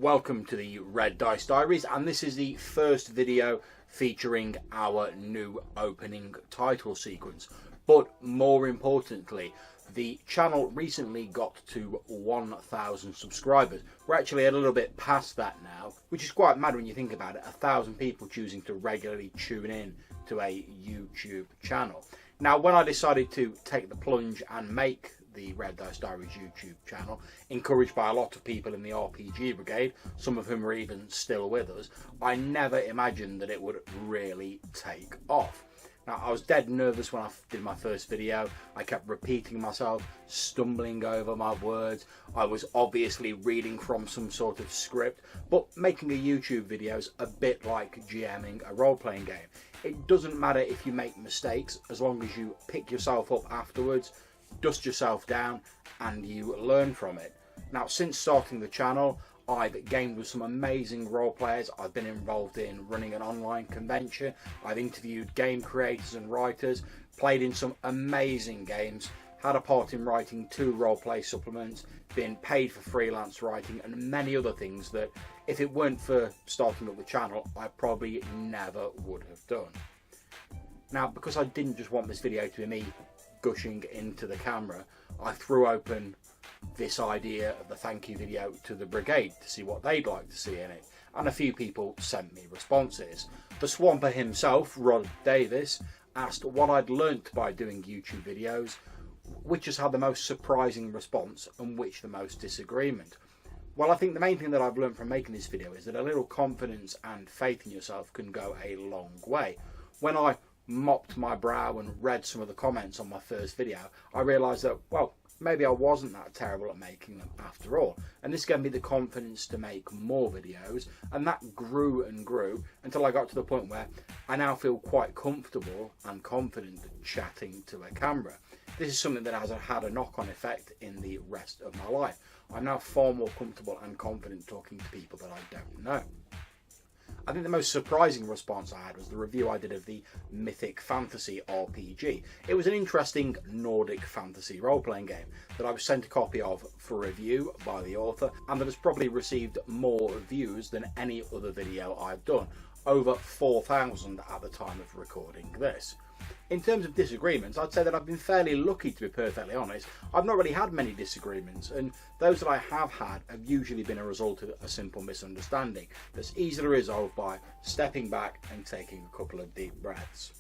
Welcome to the Red Dice Diaries, and this is the first video featuring our new opening title sequence. But more importantly, the channel recently got to 1,000 subscribers. We're actually a little bit past that now, which is quite mad when you think about it. 1,000 people choosing to regularly tune in to a YouTube channel. Now, when I decided to take the plunge and make the Red Dice Diaries YouTube channel, encouraged by a lot of people in the RPG brigade, some of whom are even still with us, I never imagined that it would really take off. Now, I was dead nervous when I did my first video. I kept repeating myself, stumbling over my words. I was obviously reading from some sort of script, but making a YouTube video is a bit like GMing a role-playing game. It doesn't matter if you make mistakes, as long as you pick yourself up afterwards, dust yourself down, and you learn from it. Now, since starting the channel, I've gamed with some amazing role players. I've been involved in running an online convention. I've interviewed game creators and writers, played in some amazing games, had a part in writing 2 roleplay supplements, been paid for freelance writing, and many other things that, if it weren't for starting up the channel, I probably never would have done. Now, because I didn't just want this video to be me gushing into the camera, I threw open this idea of the thank you video to the brigade to see what they'd like to see in it, and a few people sent me responses. The Swamper himself, Rod Davis, asked what I'd learnt by doing YouTube videos, which has had the most surprising response and which the most disagreement. Well, I think the main thing that I've learned from making this video is that a little confidence and faith in yourself can go a long way. When I mopped my brow and read some of the comments on my first video, I realised that, well, maybe I wasn't that terrible at making them after all. And this gave me the confidence to make more videos, and that grew and grew until I got to the point where I now feel quite comfortable and confident chatting to a camera. This is something that has had a knock-on effect in the rest of my life. I'm now far more comfortable and confident talking to people that I don't know. I think the most surprising response I had was the review I did of the Mythic Fantasy RPG. It was an interesting Nordic fantasy role-playing game that I was sent a copy of for review by the author, and that has probably received more views than any other video I've done. Over 4,000 at the time of recording this. In terms of disagreements, I'd say that I've been fairly lucky, to be perfectly honest. I've not really had many disagreements, and those that I have had have usually been a result of a simple misunderstanding that's easily resolved by stepping back and taking a couple of deep breaths.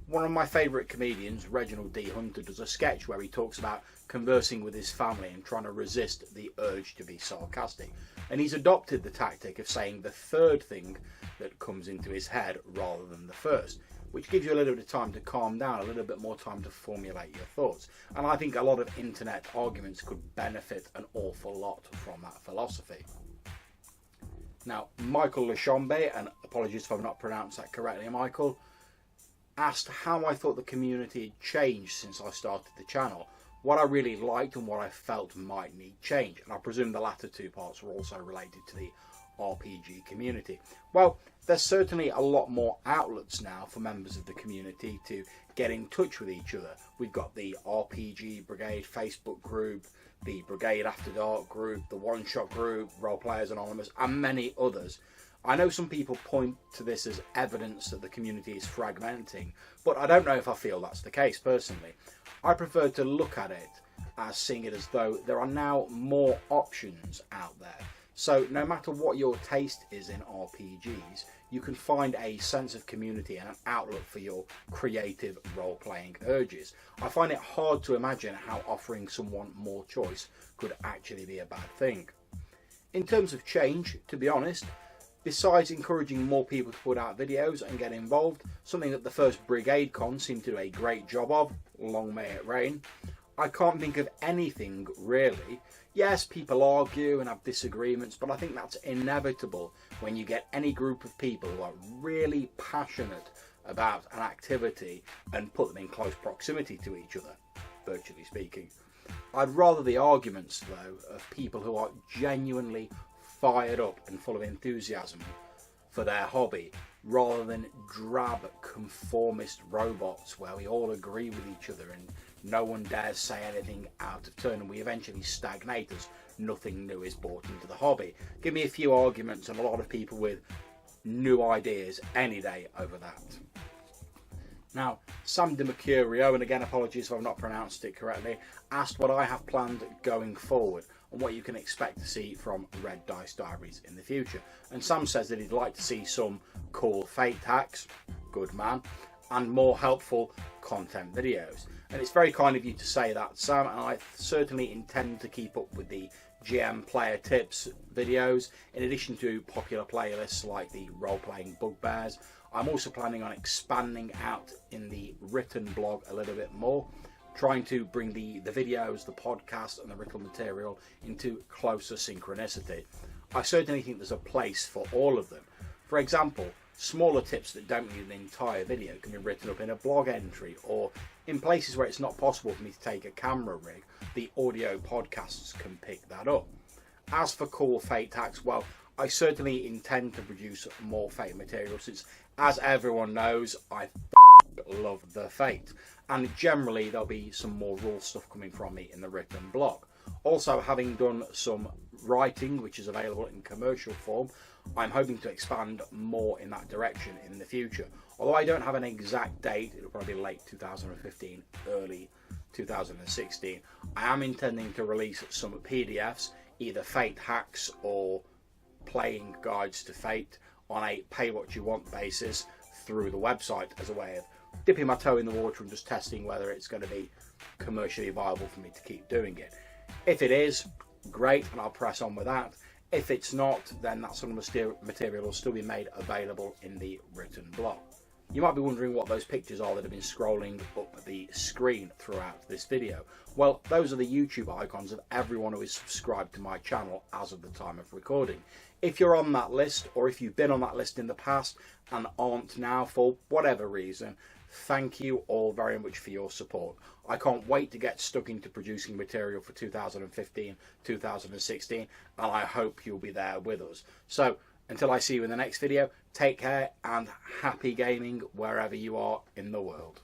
One of my favourite comedians, Reginald D. Hunter, does a sketch where he talks about conversing with his family and trying to resist the urge to be sarcastic. And he's adopted the tactic of saying the third thing that comes into his head rather than the first, which gives you a little bit of time to calm down, a little bit more time to formulate your thoughts. And I think a lot of internet arguments could benefit an awful lot from that philosophy. Now, Michael Lachombe, and apologies if I've not pronounced that correctly, Michael, asked how I thought the community had changed since I started the channel, what I really liked and what I felt might need change, and I presume the latter 2 parts were also related to the RPG community. Well, there's certainly a lot more outlets now for members of the community to get in touch with each other. We've got the RPG Brigade Facebook group, the Brigade After Dark group, the One Shot group, Role Players Anonymous, and many others. I know some people point to this as evidence that the community is fragmenting, but I don't know if I feel that's the case personally. I prefer to look at it as seeing it as though there are now more options out there. So no matter what your taste is in RPGs, you can find a sense of community and an outlet for your creative role-playing urges. I find it hard to imagine how offering someone more choice could actually be a bad thing. In terms of change, to be honest, besides encouraging more people to put out videos and get involved, something that the first Brigade Con seemed to do a great job of, long may it rain, I can't think of anything really. Yes, people argue and have disagreements, but I think that's inevitable when you get any group of people who are really passionate about an activity and put them in close proximity to each other, virtually speaking. I'd rather the arguments, though, of people who are genuinely fired up and full of enthusiasm for their hobby, rather than drab conformist robots where we all agree with each other and no one dares say anything out of turn, and we eventually stagnate as nothing new is brought into the hobby. Give me a few arguments and a lot of people with new ideas any day over that. Now, Sam De Mercurio, and again apologies if I've not pronounced it correctly, asked what I have planned going forward and what you can expect to see from Red Dice Diaries in the future. And Sam says that he'd like to see some cool fate hacks, good man, and more helpful content videos. And it's very kind of you to say that, Sam, and I certainly intend to keep up with the GM player tips videos, in addition to popular playlists like the role-playing bugbears. I'm also planning on expanding out in the written blog a little bit more, trying to bring the videos, the podcast and the written material into closer synchronicity. I certainly think there's a place for all of them. For example, smaller tips that don't need an entire video can be written up in a blog entry, or in places where it's not possible for me to take a camera rig, the audio podcasts can pick that up. As for cool fate hacks, well, I certainly intend to produce more fate material, since, as everyone knows, I love the fate, and generally there'll be some more rule stuff coming from me in the written blog. Also, having done some writing which is available in commercial form, I'm hoping to expand more in that direction in the future. Although I don't have an exact date, it'll probably be late 2015, early 2016. I am intending to release some PDFs, either fate hacks or playing guides to fate, on a pay what you want basis through the website, as a way of dipping my toe in the water and just testing whether it's going to be commercially viable for me to keep doing it. If it is, great, and I'll press on with that. If it's not, then that sort of material will still be made available in the written blog. You might be wondering what those pictures are that have been scrolling up the screen throughout this video. Well, those are the YouTube icons of everyone who is subscribed to my channel as of the time of recording. If you're on that list, or if you've been on that list in the past and aren't now for whatever reason, thank you all very much for your support. I can't wait to get stuck into producing material for 2015, 2016, and I hope you'll be there with us. So, until I see you in the next video, take care and happy gaming wherever you are in the world.